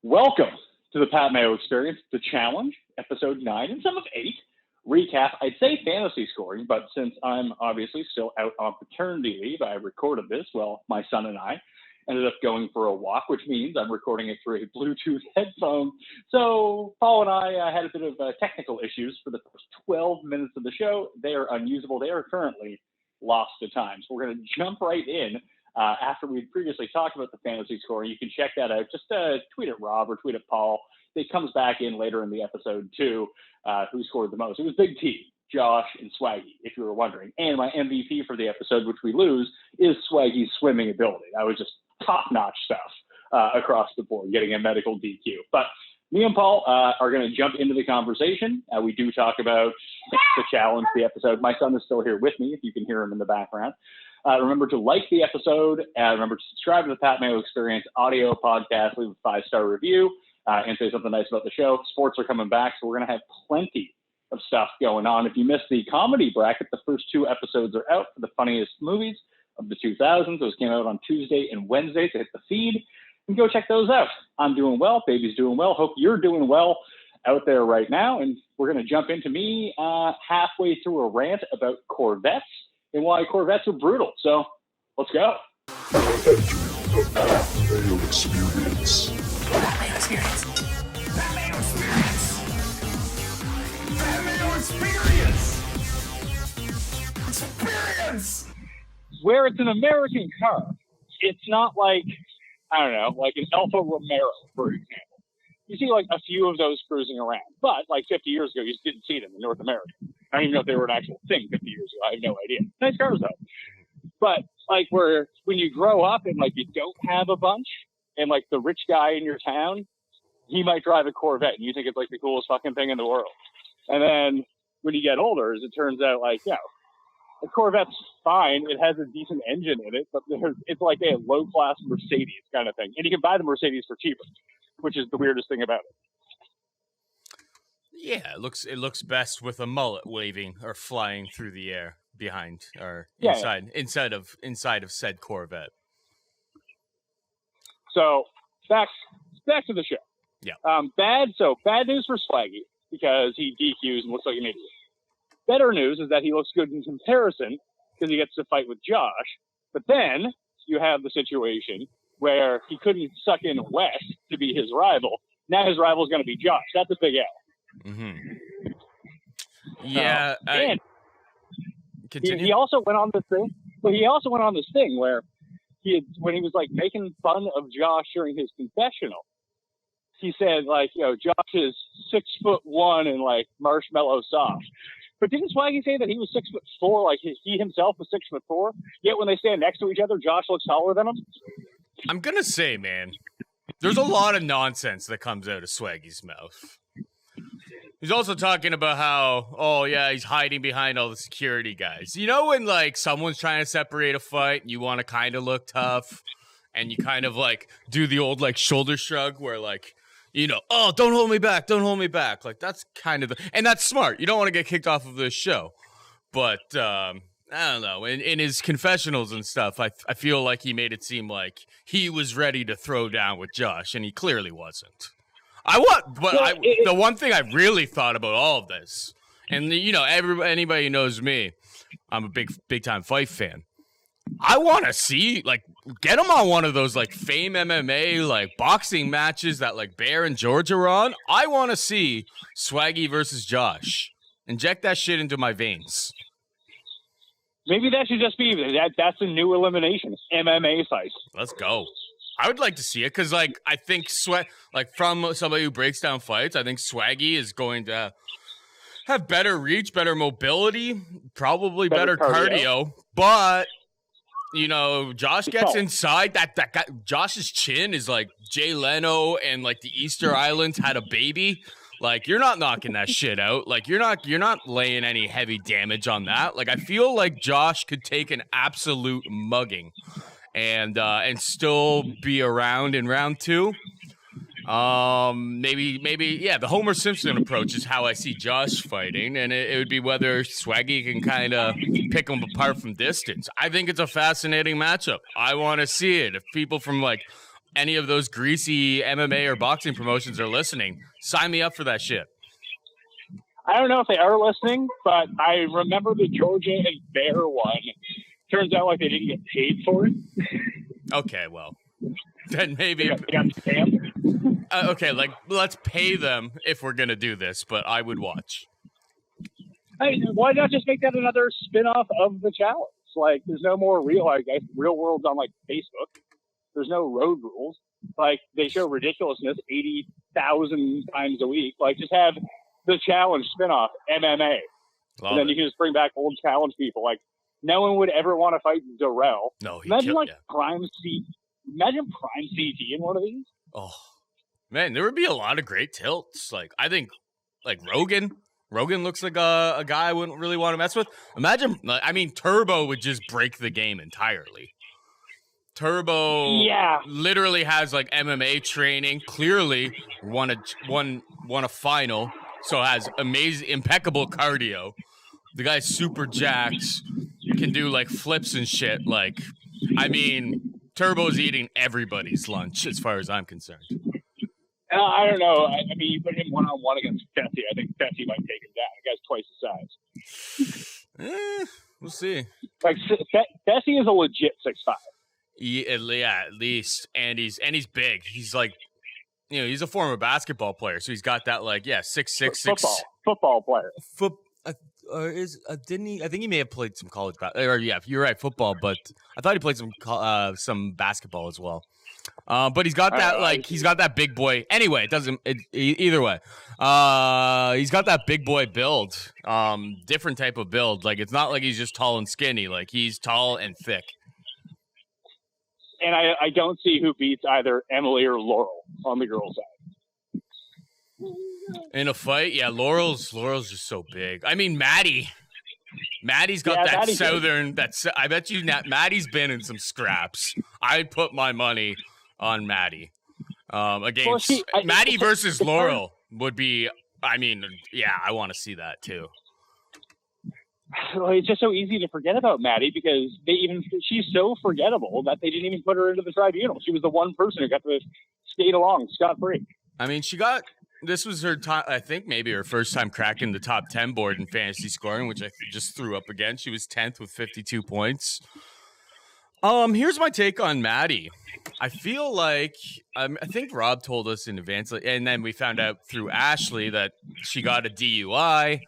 Welcome to the Pat Mayo Experience, The Challenge, Episode 9 and some of 8. Recap, I'd say fantasy scoring, but since I'm obviously still out on paternity leave, I recorded this while my son and I ended up going for a walk, which means I'm recording it through a Bluetooth headphone. So Paul and I had a bit of technical issues for the first 12 minutes of the show. They are unusable. They are currently lost to time. So we're going to jump right in. After we'd previously talked about the fantasy scoring, you can check that out. Just tweet at Rob or tweet at Paul. It comes back in later in the episode, too, who scored the most. It was Big T, Josh, and Swaggy, if you were wondering. And my MVP for the episode, which we lose, is Swaggy's swimming ability. That was just top-notch stuff across the board, getting a medical DQ. But me and Paul are going to jump into the conversation. We do talk about the challenge, the episode. My son is still here with me, if you can hear him in the background. Remember to like the episode. Remember to subscribe to the Pat Mayo Experience audio podcast. Leave a 5-star review and say something nice about the show. Sports are coming back, so we're going to have plenty of stuff going on. If you missed the comedy bracket, the first 2 episodes are out for the funniest movies of the 2000s. Those came out on Tuesday and Wednesday, so hit the feed and go check those out. I'm doing well. Baby's doing well. Hope you're doing well out there right now. And we're going to jump into me halfway through a rant about Corvettes and why Corvettes are brutal. So let's go. The Pat Mayo Experience. Pat Mayo Experience. Pat Mayo Experience. Pat Mayo Experience. Experience. Where it's an American car, it's not like, I don't know, like an Alfa Romero, for example. You see like a few of those cruising around, but like 50 years ago, you just didn't see them in North America. I don't even know if they were an actual thing 50 years ago. I have no idea. Nice cars though. But like when you grow up and like you don't have a bunch and like the rich guy in your town, he might drive a Corvette and you think it's like the coolest fucking thing in the world. And then when you get older, as it turns out, like, yeah, a Corvette's fine. It has a decent engine in it, but it's like a low-class Mercedes kind of thing. And you can buy the Mercedes for cheaper, which is the weirdest thing about it. Yeah, it looks best with a mullet waving or flying through the air behind or inside of said Corvette. So back to the show. Yeah. Bad news for Swaggy because he DQs and looks like an idiot. Better news is that he looks good in comparison because he gets to fight with Josh. But then you have the situation where he couldn't suck in West to be his rival. Now his rival is going to be Josh. That's a big L. Mm-hmm. Yeah. And he also went on this thing. But he also went on this thing where when he was like making fun of Josh during his confessional, he said like, Josh is 6'1" and like marshmallow soft. But didn't Swaggy say that he was 6'4"? Like he himself was 6'4"? Yet when they stand next to each other, Josh looks taller than him. I'm gonna say, man, there's a lot of nonsense that comes out of Swaggy's mouth. He's also talking about how, he's hiding behind all the security guys. You know when, like, someone's trying to separate a fight and you want to kind of look tough and you kind of, like, do the old, like, shoulder shrug where, like, don't hold me back, don't hold me back. Like, that's kind of and that's smart. You don't want to get kicked off of this show. But, I don't know. In his confessionals and stuff, I feel like he made it seem like he was ready to throw down with Josh, and he clearly wasn't. The one thing I really thought about all of this, and anybody who knows me, I'm a big time fight fan. I want to see, like, get him on one of those, like, Fame MMA, like, boxing matches that, like, Bear and George are on. I want to see Swaggy versus Josh. Inject that shit into my veins. Maybe that should just be that's a new elimination, MMA fight. Let's go. I would like to see it because, like, I think from somebody who breaks down fights, I think Swaggy is going to have better reach, better mobility, probably better cardio. But Josh gets inside. That guy, Josh's chin is like Jay Leno and like the Easter Islands had a baby. Like, you're not knocking that shit out. Like, you're not laying any heavy damage on that. Like, I feel like Josh could take an absolute mugging and still be around in round 2. Maybe, the Homer Simpson approach is how I see Josh fighting, and it would be whether Swaggy can kind of pick him apart from distance. I think it's a fascinating matchup. I want to see it. If people from, like, any of those greasy MMA or boxing promotions are listening, sign me up for that shit. I don't know if they are listening, but I remember the Georgia and Bear one. Turns out like they didn't get paid for it. Okay, well, then maybe. They got scammed. Okay, like let's pay them if we're gonna do this, but I would watch. Hey, why not just make that another spin-off of the challenge? Like, there's no more real world's on like Facebook. There's no road rules. Like, they show ridiculousness 80,000 times a week. Like, just have the challenge spin-off MMA, and then you can just bring back old challenge people. Like, no one would ever want to fight Darrell. No, imagine Prime CT in one of these. Oh man, there would be a lot of great tilts. Like, I think like Rogan looks like a guy I wouldn't really want to mess with. Imagine, I mean, Turbo would just break the game entirely. Turbo literally has like MMA training, clearly won a final, so has impeccable cardio. The guy's super jacked, can do like flips and shit. Like, I mean, Turbo's eating everybody's lunch as far as I'm concerned. I don't know. I mean, you put him one-on-one against Fessy. I think Fessy might take him down. The guy's twice his size. We'll see. Like, Fessy is a legit 6'5". Yeah, at least. And he's big. He's like, you know, he's a former basketball player, so he's got that like 6'6". Football player. Didn't he? I think he may have played some college basketball. Yeah, you're right, football. But I thought he played some basketball as well. But he's got that he's got that big boy. Anyway, it doesn't. Either way, he's got that big boy build. Different type of build. Like, it's not like he's just tall and skinny. Like, he's tall and thick. And I don't see who beats either Emily or Laurel on the girls' side. In a fight, yeah, Laurel's just so big. I mean, Maddie's got that southern. I bet you Maddie's been in some scraps. I'd put my money on Maddie. Against Maddie versus Laurel would be. I mean, yeah, I want to see that too. Well, it's just so easy to forget about Maddie because she's so forgettable that they didn't even put her into the tribunal. She was the one person who got to skate along scot-free. I mean, this was her time, I think maybe her first time cracking the top 10 board in fantasy scoring, which I just threw up again. She was 10th with 52 points. Here's my take on Maddie. I feel like, I think Rob told us in advance, and then we found out through Ashley that she got a DUI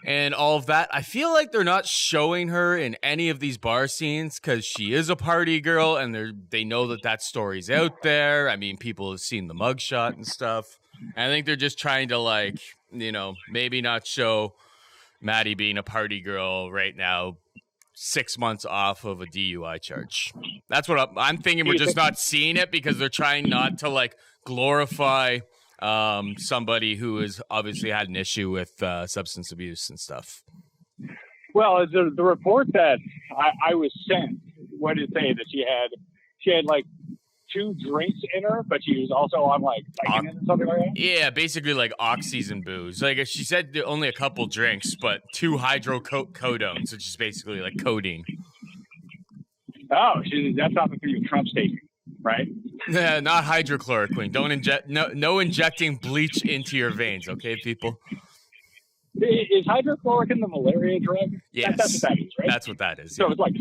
and all of that. I feel like they're not showing her in any of these bar scenes because she is a party girl, and they know that story's out there. I mean, people have seen the mugshot and stuff. And I think they're just trying to, like, you know, maybe not show Maddie being a party girl right now, 6 months off of a DUI charge. That's what I'm thinking. We're just not seeing it because they're trying not to, like, glorify somebody who has obviously had an issue with substance abuse and stuff. Well, the report that I was sent, what did it say? That she had like 2 drinks in her, but she was also on like Vicodin or something like that? Yeah, basically like oxys and booze. Like, she said only a couple drinks, but 2 hydrocodones, which is basically like codeine. Oh, that's not the thing Trump's taking, right? Yeah, not hydrochloroquine. Don't inject no injecting bleach into your veins, okay, people? Is hydrochloroquine the malaria drug? Yes, that's what that is, right? That's what that is. So yeah. it's like,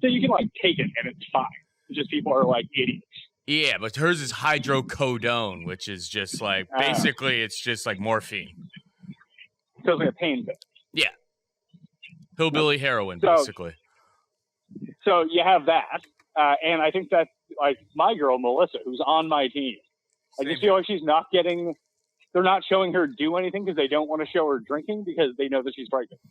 so you can like take it and it's fine. It's just people are like idiots. Yeah, but hers is hydrocodone, which is just like basically it's just like morphine. So it's like a pain pill. Yeah, hillbilly heroin, basically. So you have that, and I think that like my girl Melissa, who's on my team, I just feel like she's not getting. They're not showing her do anything because they don't want to show her drinking because they know that she's pregnant.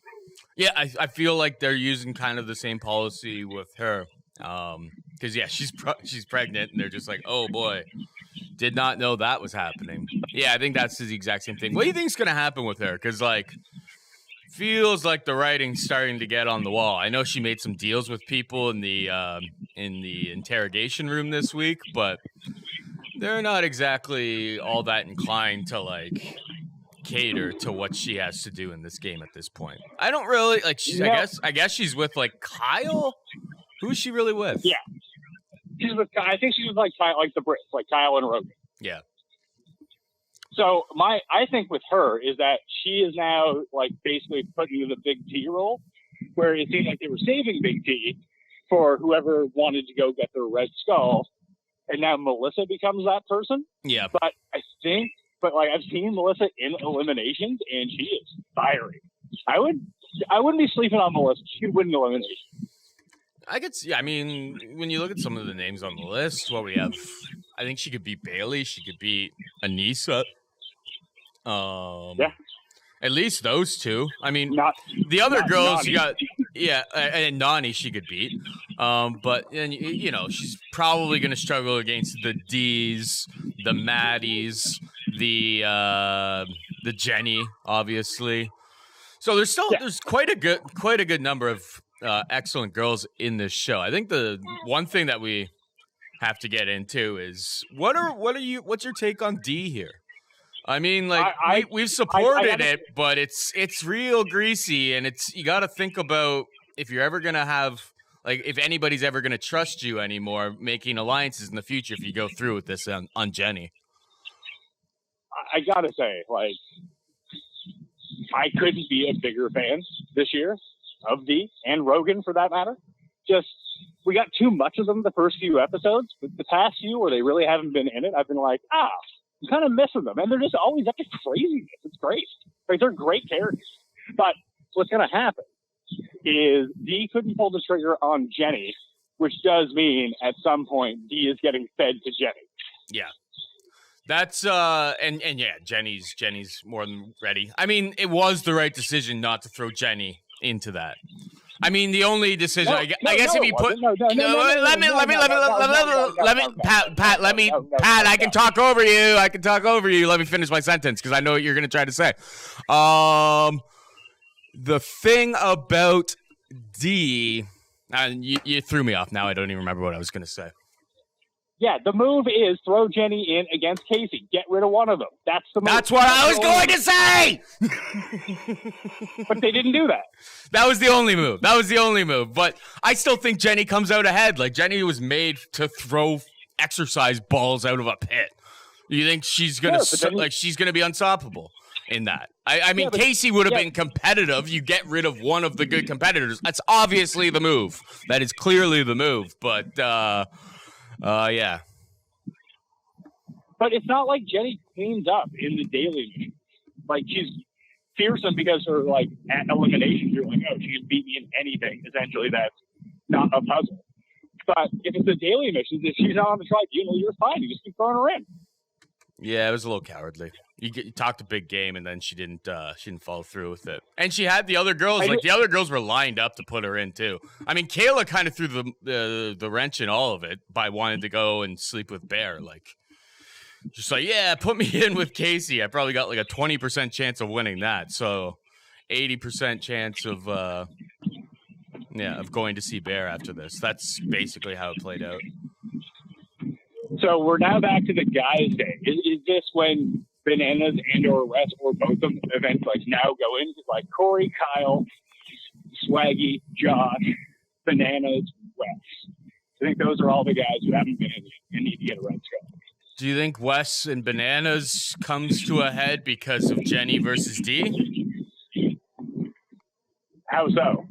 Yeah, I feel like they're using kind of the same policy with her. Because yeah, she's pregnant, and they're just like, oh boy, did not know that was happening. Yeah, I think that's the exact same thing. What do you think's gonna happen with her? Because like, feels like the writing's starting to get on the wall. I know she made some deals with people in the interrogation room this week, but they're not exactly all that inclined to like cater to what she has to do in this game at this point. I don't really like. I guess she's with like Kyle. Who is she really with? Yeah, she's with. I think she was like the Brits, like Kyle and Rogan. Yeah. So I think with her is that she is now like basically put into the Big T role, where it seemed like they were saving Big T for whoever wanted to go get their Red Skull, and now Melissa becomes that person. Yeah. But I've seen Melissa in eliminations, and she is fiery. I wouldn't be sleeping on Melissa. She could win an elimination. I could see. I mean, when you look at some of the names on the list, what we have, I think she could beat Bailey. She could beat Anissa. Yeah. At least those two. I mean, the other not girls Nani. you got, yeah, and Nani she could beat. But and you know she's probably going to struggle against the D's, the Maddies, the Jenny, obviously. So there's quite a good number of excellent girls in this show. I think the one thing that we have to get into is what's your take on D here? I mean, like we've supported it, but it's real greasy, and you got to think about if you're ever gonna have if anybody's ever gonna trust you anymore, making alliances in the future if you go through with this on Jenny. I gotta say, I couldn't be a bigger fan this year of Dee and Rogan for that matter. Just we got too much of them the first few episodes, but the past few where they really haven't been in it, I've been like, I'm kind of missing them. And they're just always up to craziness. It's great. They're great characters. But what's going to happen is Dee couldn't pull the trigger on Jenny, which does mean at some point Dee is getting fed to Jenny. Yeah. That's and yeah, Jenny's more than ready. I mean, it was the right decision not to throw Jenny into that. I mean, the only decision I guess if you put Pat, I can talk over you. Let me finish my sentence because I know what you're going to try to say. The thing about D, and you threw me off. Now I don't even remember what I was going to say. Yeah, the move is throw Jenny in against Casey. Get rid of one of them. That's the move. That's what I was going to say! But they didn't do that. That was the only move. But I still think Jenny comes out ahead. Like, Jenny was made to throw exercise balls out of a pit. You think she's going to she's going to be unstoppable in that? I mean, Casey would have been competitive. You get rid of one of the good competitors. That's obviously the move. That is clearly the move. But, yeah. But it's not like Jenny cleans up in the daily meeting. Like, she's fearsome because her, at elimination, you're like, oh, she can beat me in anything. Essentially, that's not a puzzle. But if it's a daily mission, if she's not on the tribunal, you're fine. You just keep throwing her in. Yeah, it was a little cowardly. You talked a big game, and then she didn't follow through with it. And she had the other girls. The other girls were lined up to put her in, too. I mean, Kayla kind of threw the wrench in all of it by wanting to go and sleep with Bear. Just yeah, put me in with Casey. I probably got a 20% chance of winning that. So 80% chance of going to see Bear after this. That's basically how it played out. So we're now back to the guys' day. Is this when Bananas and or Wes or both of them events now go in? Corey, Kyle, Swaggy, Josh, Bananas, Wes. I think those are all the guys who haven't been in and need to get a Red Skull. Do you think Wes and Bananas comes to a head because of Jenny versus D? How so?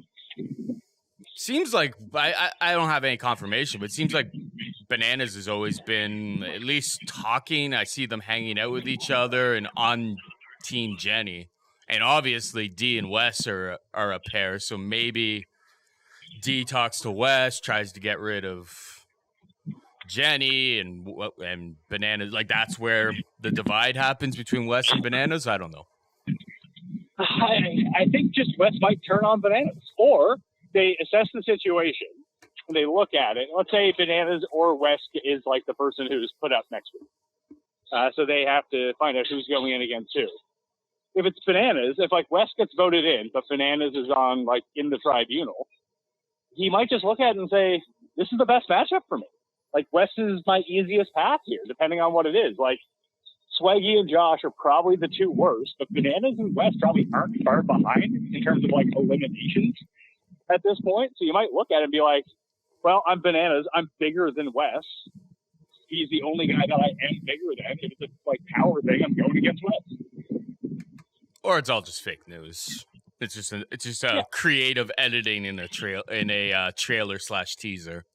Seems like I don't have any confirmation, but it seems like Bananas has always been at least talking. I see them hanging out with each other and on Team Jenny. And obviously D and Wes are a pair, so maybe D talks to Wes, tries to get rid of Jenny and Bananas. That's where the divide happens between Wes and Bananas. I don't know. I think just Wes might turn on Bananas, or they assess the situation and they look at it. Let's say Bananas or Wes is the person who's put up next week. So they have to find out who's going in against who. If it's Bananas, if Wes gets voted in, but Bananas is on in the tribunal, he might just look at it and say, this is the best matchup for me. Wes is my easiest path here, depending on what it is. Swaggy and Josh are probably the two worst, but Bananas and Wes probably aren't far behind in terms of eliminations at this point. So you might look at it and be like, well, I'm bananas. I'm bigger than Wes. He's the only guy that I am bigger than. If it's a like power thing, I'm going against Wes. Or it's all just fake news. It's just a creative editing in a trailer/teaser.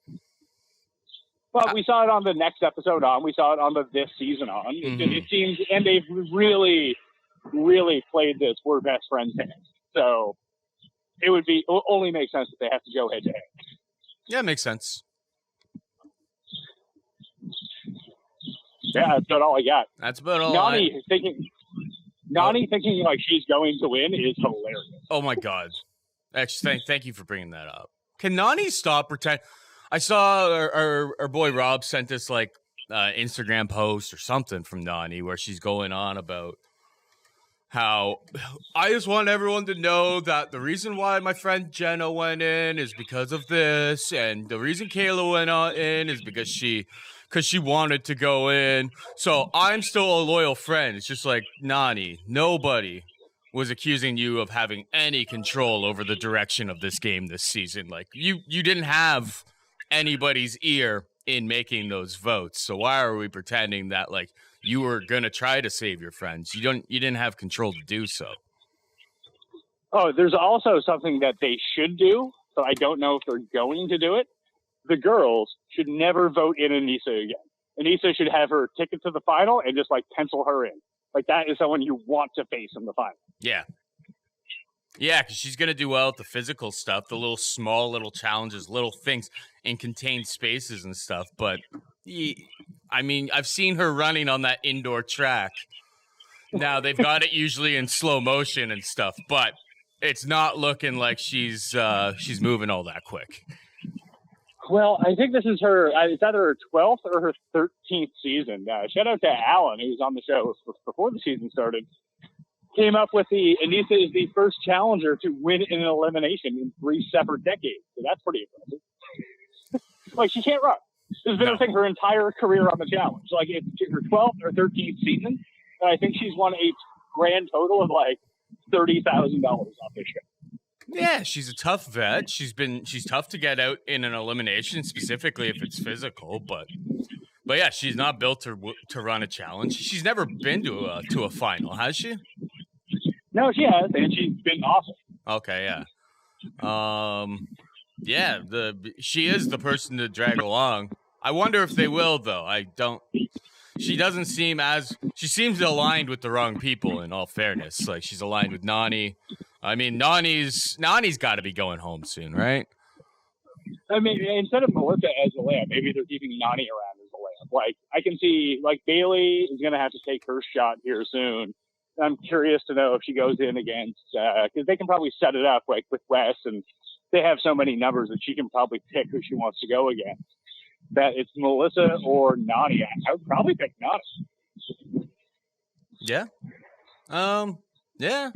Well, we saw it on the next episode on. We saw it on the this season on. It seems, and they've really, really played this we're best friends hand. So it would only make sense that they have to go head to head. Yeah, it makes sense. Yeah, that's about all I got. That's about all. Nani thinking like she's going to win is hilarious. Oh my god! Actually, thank you for bringing that up. Can Nani stop pretend? I saw our boy Rob sent us like Instagram post or something from Nani where she's going on about how I just want everyone to know that the reason why my friend Jenna went in is because of this, and the reason Kayla went in is because she wanted to go in. So I'm still a loyal friend. It's just like, Nani, nobody was accusing you of having any control over the direction of this game this season. Like you didn't have anybody's ear in making those votes. So why are we pretending that like you were gonna try to save your friends? You didn't have control to do so. Oh, there's also something that they should do, but I don't know if they're going to do it. The girls should never vote in Anissa again. Anissa should have her ticket to the final and just like pencil her in. Like that is someone you want to face in the final. Yeah. Yeah, because she's going to do well at the physical stuff, the little small little challenges, little things in contained spaces and stuff. But, I mean, I've seen her running on that indoor track. Now, they've got it usually in slow motion and stuff, but it's not looking like she's moving all that quick. Well, I think this is it's either her 12th or her 13th season. Shout out to Alan, who was on the show before the season started. Came up with Anissa is the first challenger to win in an elimination in 3 separate decades. So that's pretty impressive. Like, she can't run. This has been a thing her entire career on the challenge. Like, it's her 12th or 13th season, and I think she's won a grand total of like $30,000 off this show. Yeah, she's a tough vet. She's tough to get out in an elimination, specifically if it's physical. But yeah, she's not built to run a challenge. She's never been to a final, has she? No, she has, and she's been awesome. Okay, yeah. Yeah, she is the person to drag along. I wonder if they will, though. She seems aligned with the wrong people, in all fairness. Like, she's aligned with Nani. I mean, Nani's got to be going home soon, right? I mean, instead of Melissa as a layup, maybe they're keeping Nani around as a layup. Like, I can see, like, Bailey is going to have to take her shot here soon. I'm curious to know if she goes in against, because they can probably set it up, like, with Wes, and they have so many numbers that she can probably pick who she wants to go against. That it's Melissa or Nani. I would probably pick Nani. Yeah. Yeah.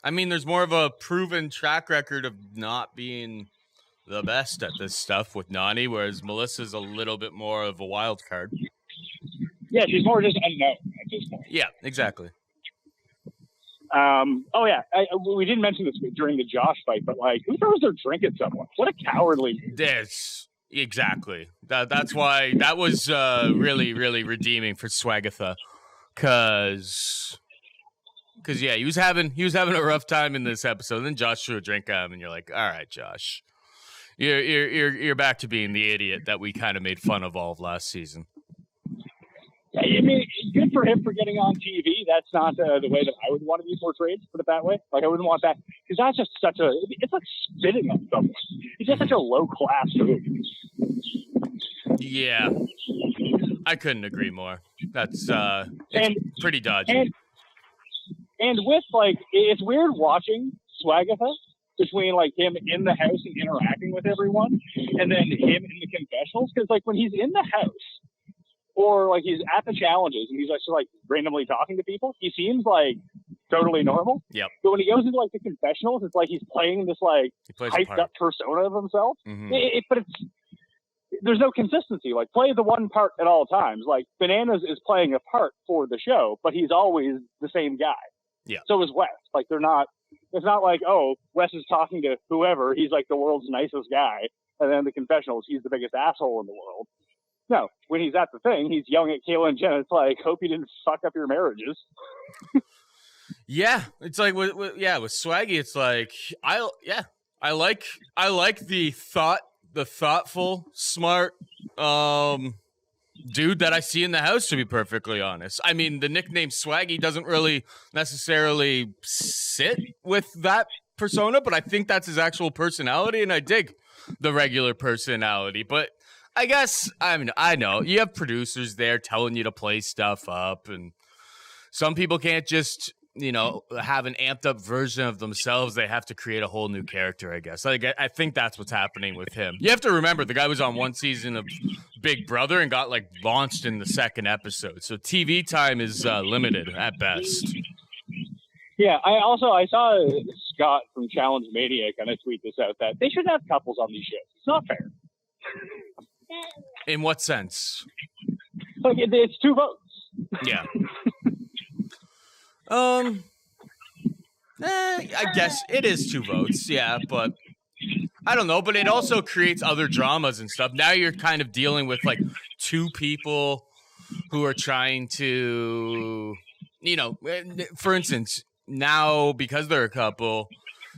I mean, there's more of a proven track record of not being the best at this stuff with Nani, whereas Melissa's a little bit more of a wild card. Yeah, she's more just unknown at this point. Yeah, exactly. We didn't mention this during the Josh fight, but like, who throws their drink at someone? What a cowardly move. Exactly. That's why that was really, really redeeming for Swagatha, because yeah, he was having a rough time in this episode. And then Josh threw a drink at him, and you're like, all right, Josh, you're back to being the idiot that we kind of made fun of all of last season. I mean, good for him for getting on TV. That's not the way that I would want to be portrayed, put it that way. Like, I wouldn't want that, because that's just it's like spitting on someone. It's just such a low-class move. Yeah. I couldn't agree more. That's pretty dodgy. And with, like, it's weird watching Swagatha between, like, him in the house and interacting with everyone, and then him in the confessionals, because, like, when he's in the house, or like he's at the challenges and he's just like randomly talking to people, he seems like totally normal. Yep. But when he goes into like the confessionals, it's like he's playing this like hyped up persona of himself. Mm-hmm. But there's no consistency. Like, play the one part at all times. Like, Bananas is playing a part for the show, but he's always the same guy. Yeah. So is Wes. Like, it's not like, oh, Wes is talking to whoever. He's like the world's nicest guy. And then the confessionals, he's the biggest asshole in the world. No, when he's at the thing, he's yelling at Kayla and Jenna. It's like, hope you didn't fuck up your marriages. Yeah, it's like with Swaggy, it's like I like the thoughtful, smart dude that I see in the house, to be perfectly honest. I mean, the nickname Swaggy doesn't really necessarily sit with that persona, but I think that's his actual personality, and I dig the regular personality. But I guess, I mean, I know you have producers there telling you to play stuff up, and some people can't just, you know, have an amped up version of themselves. They have to create a whole new character, I guess. Like, I think that's what's happening with him. You have to remember, the guy was on one season of Big Brother and got, like, launched in the second episode. So TV time is limited at best. Yeah, I saw Scott from Challenge Mania kind of tweet this out, that they should have couples on these shows. It's not fair. In what sense? Like, it's 2 votes. Yeah. I guess it is 2 votes, yeah, but I don't know. But it also creates other dramas and stuff. Now you're kind of dealing with, like, 2 people who are trying to, you know, for instance, now because they're a couple,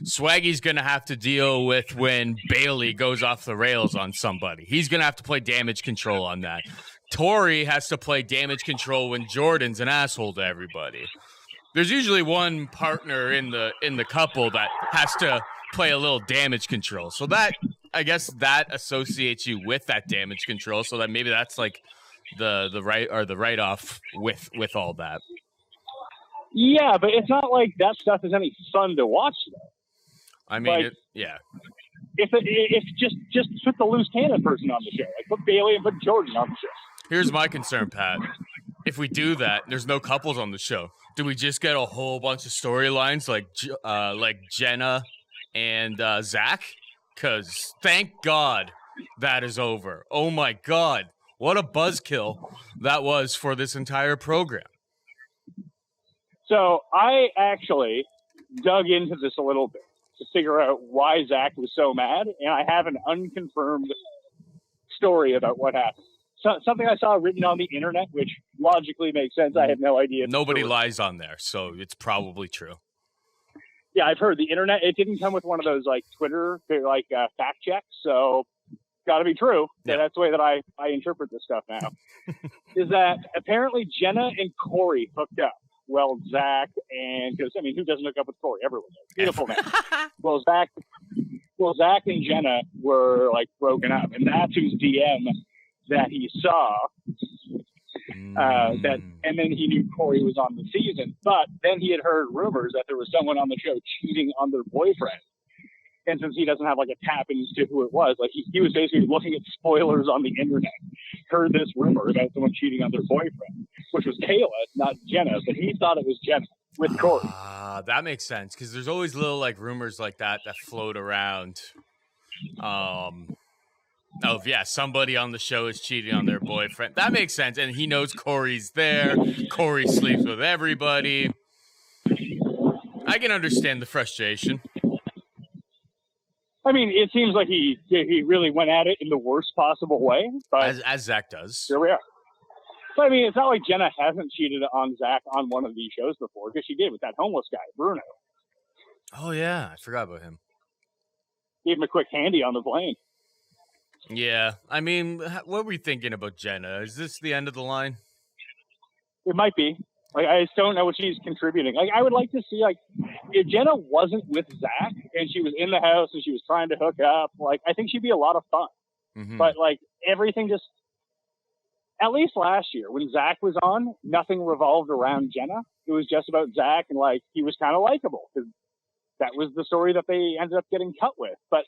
Swaggy's going to have to deal with when Bailey goes off the rails on somebody. He's going to have to play damage control on that. Tori has to play damage control when Jordan's an asshole to everybody. There's usually one partner in the couple that has to play a little damage control. So that, I guess, that associates you with that damage control. So that maybe that's like the write off with all that. Yeah, but it's not like that stuff is any fun to watch, though. I mean, like, yeah. If just put the loose cannon person on the show, like put Bailey and put Jordan on the show. Here's my concern, Pat. If we do that, there's no couples on the show. Do we just get a whole bunch of storylines like Jenna and Zach? Because thank God that is over. Oh my God, what a buzzkill that was for this entire program. So I actually dug into this a little bit to figure out why Zach was so mad, and I have an unconfirmed story about what happened. Something I saw written on the internet, which logically makes sense. I have no idea. Nobody lies on there, so it's probably true. Yeah, I've heard the internet. It didn't come with one of those like Twitter fact checks, so got to be true. Yeah. So that's the way that I interpret this stuff now. Is that apparently Jenna and Corey hooked up? Well, Zach and because I mean, who doesn't hook up with Corey? Everyone does. Beautiful man. Well, Zach and Jenna were like broken up, and that's whose DM that he saw. And then he knew Corey was on the season, but then he had heard rumors that there was someone on the show cheating on their boyfriend. And since he doesn't have like a tap into who it was, like he was basically looking at spoilers on the internet, heard this rumor about someone cheating on their boyfriend, which was Kayla, not Jenna, but he thought it was Jenna with Corey. That makes sense because there's always little like rumors like that float around. Somebody on the show is cheating on their boyfriend. That makes sense, and he knows Corey's there. Corey sleeps with everybody. I can understand the frustration. I mean, it seems like he really went at it in the worst possible way. But as Zach does. Here we are. But I mean, it's not like Jenna hasn't cheated on Zach on one of these shows before, because she did with that homeless guy, Bruno. Oh, yeah. I forgot about him. Gave him a quick handy on the plane. Yeah. I mean, what were you thinking about Jenna? Is this the end of the line? It might be. Like, I just don't know what she's contributing. Like, I would like to see, like, if Jenna wasn't with Zach and she was in the house and she was trying to hook up, like, I think she'd be a lot of fun. Mm-hmm. But, like, everything just, at least last year when Zach was on, nothing revolved around Jenna. It was just about Zach, and, like, he was kind of likable because that was the story that they ended up getting cut with. But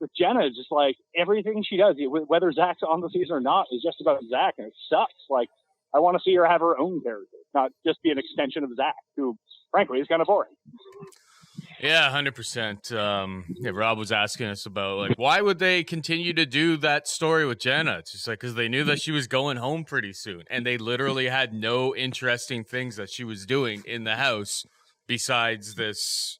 with Jenna, it's just, like, everything she does, whether Zach's on the season or not, is just about Zach, and it sucks. Like, I want to see her have her own character, not just be an extension of Zach, who, frankly, is kind of boring. Yeah, 100%. Rob was asking us about, like, why would they continue to do that story with Jenna? It's just like, because they knew that she was going home pretty soon, and they literally had no interesting things that she was doing in the house besides this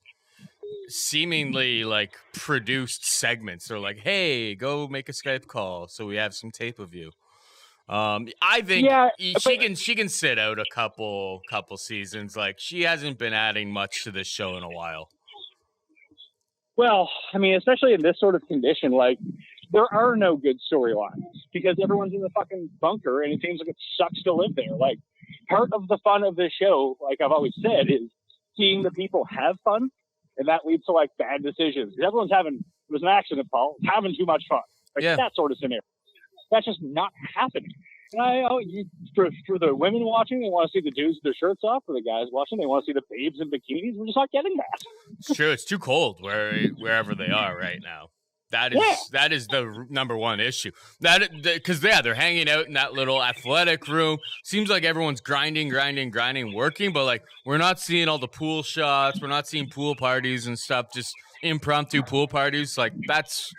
seemingly like produced segments. They're like, "Hey, go make a Skype call so we have some tape of you." I think she can sit out a couple seasons. Like, she hasn't been adding much to this show in a while. Well, I mean, especially in this sort of condition, like, there are no good storylines because everyone's in the fucking bunker and it seems like it sucks to live there. Like, part of the fun of this show, like I've always said, is seeing the people have fun, and that leads to, like, bad decisions. Everyone's it was an accident, Paul, having too much fun. Like, that sort of scenario. That's just not happening. And for the women watching, they want to see the dudes with their shirts off. For the guys watching, they want to see the babes in bikinis. We're just not getting that. It's true. It's too cold wherever they are right now. That is the number one issue. Because they're hanging out in that little athletic room. Seems like everyone's grinding, working, but like we're not seeing all the pool shots. We're not seeing pool parties and stuff. Just impromptu pool parties. Like that's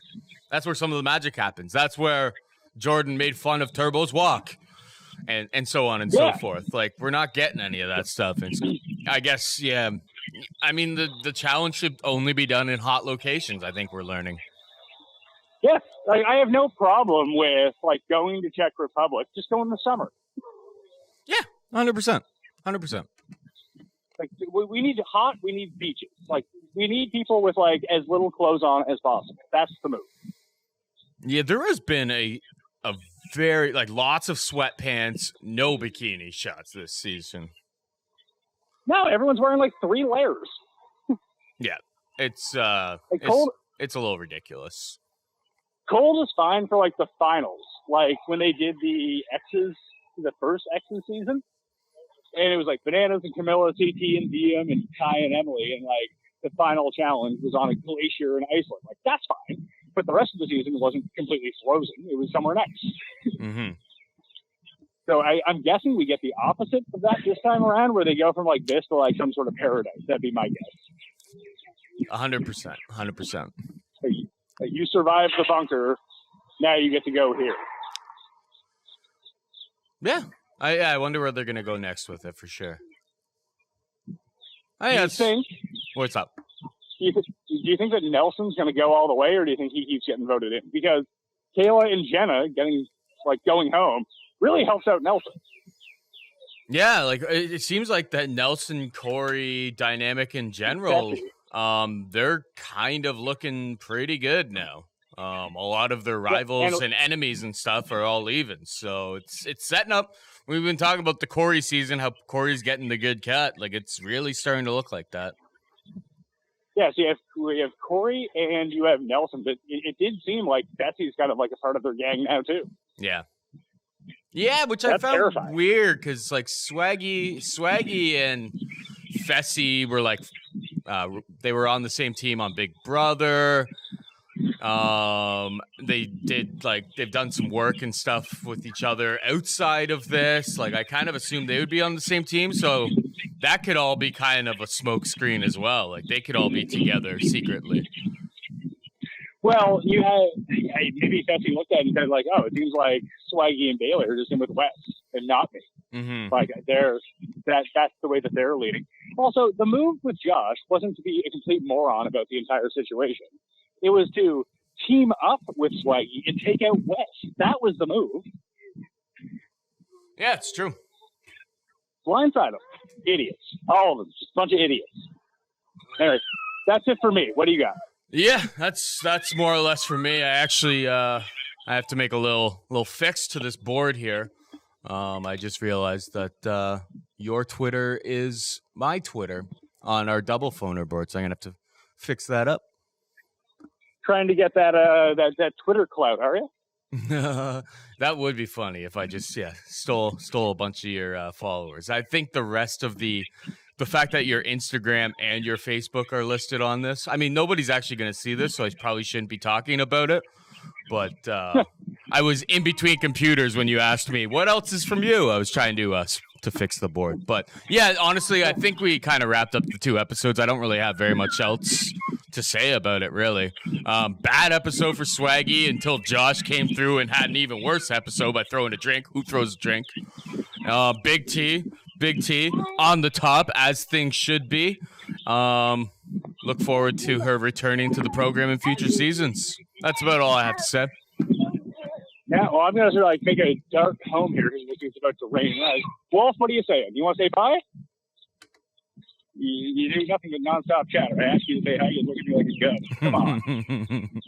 where some of the magic happens. That's where Jordan made fun of Turbo's walk, and so on and so forth. Like, we're not getting any of that stuff. And so, I guess, I mean, the challenge should only be done in hot locations, I think we're learning. Yeah, like, I have no problem with, like, going to Czech Republic. Just go in the summer. Yeah, 100%. 100%. Like, we need beaches. Like, we need people with, like, as little clothes on as possible. That's the move. Yeah, there has been a very, like, lots of sweatpants, no bikini shots this season. No, everyone's wearing like 3 layers. Yeah, it's cold. It's a little ridiculous. Cold is fine for like the finals, like when they did the first X's season, and it was like Bananas and Camilla, TT and Diem and Kai and Emily, and like the final challenge was on a glacier in Iceland. Like, that's fine. But the rest of the season wasn't completely frozen. It was somewhere nice. Mm-hmm. So I'm guessing we get the opposite of that this time around, where they go from like this to like some sort of paradise. That'd be my guess. 100%. 100%. You survived the bunker. Now you get to go here. Yeah. I wonder where they're going to go next with it for sure. What's up? Do you think that Nelson's going to go all the way, or do you think he keeps getting voted in? Because Kayla and Jenna going home really helps out Nelson. Yeah, like it seems like that Nelson-Corey dynamic in general, they're kind of looking pretty good now. A lot of their rivals and enemies and stuff are all leaving, so it's setting up. We've been talking about the Corey season, how Corey's getting the good cut. Like, it's really starting to look like that. Yeah, so you have Corey and you have Nelson, but it did seem like Betsy's kind of like a part of their gang now too. Yeah. Yeah, which I found terrifying. Weird because like Swaggy and Fessy were like they were on the same team on Big Brother. They've done some work and stuff with each other outside of this. Like, I kind of assumed they would be on the same team, so that could all be kind of a smoke screen as well. Like, they could all be together secretly. Well, you have maybe Fessy looked at it and said, like, oh, it seems like Swaggy and Bailey are just in with Wes and not me. Mm-hmm. Like, that's the way that they're leading. Also, the move with Josh wasn't to be a complete moron about the entire situation. It was to team up with Swaggy and take out Wes. That was the move. Yeah, it's true. Blindside them. Idiots. All of them. Just a bunch of idiots. Anyway, that's it for me. What do you got? Yeah, that's more or less for me. I actually I have to make a little fix to this board here. I just realized that your Twitter is my Twitter on our double phoner board, so I'm gonna have to fix that up. Trying to get that Twitter clout, are you? That would be funny if I just stole a bunch of your followers. I think the rest of the fact that your Instagram and your Facebook are listed on this. I mean, nobody's actually going to see this, so I probably shouldn't be talking about it. But I was in between computers when you asked me what else is from you. I was trying to fix the board. But yeah, honestly, I think we kind of wrapped up the 2 episodes. I don't really have very much else to say about it, really. Bad episode for Swaggy until Josh came through and had an even worse episode by throwing a drink. Who throws a drink? Big T on the top, as things should be. look forward to her returning to the program in future seasons. That's about all I have to say. Yeah, well, I'm going to sort of make a dark home here because it's about to rain. Wolf, what do you say? Do you want to say bye? You do nothing but nonstop chatter. I asked you to say hi. You look at me like a ghost. Come on.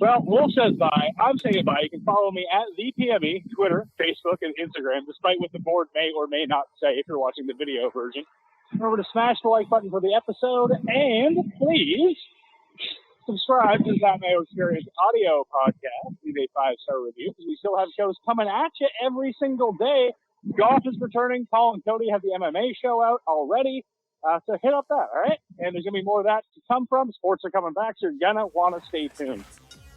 Well, Wolf says bye. I'm saying bye. You can follow me at ThePME, Twitter, Facebook, and Instagram, despite what the board may or may not say if you're watching the video version. Remember to smash the like button for the episode, and please subscribe to the That Mayo Experience audio podcast. Leave a 5-star review because we still have shows coming at you every single day. Golf is returning. Paul and Cody have the MMA show out already. So hit up that, all right? And there's going to be more of that to come from. Sports are coming back, so you're going to want to stay tuned.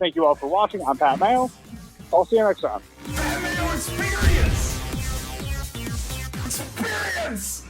Thank you all for watching. I'm Pat Mayo. I'll see you next time. That Mayo Experience! Experience!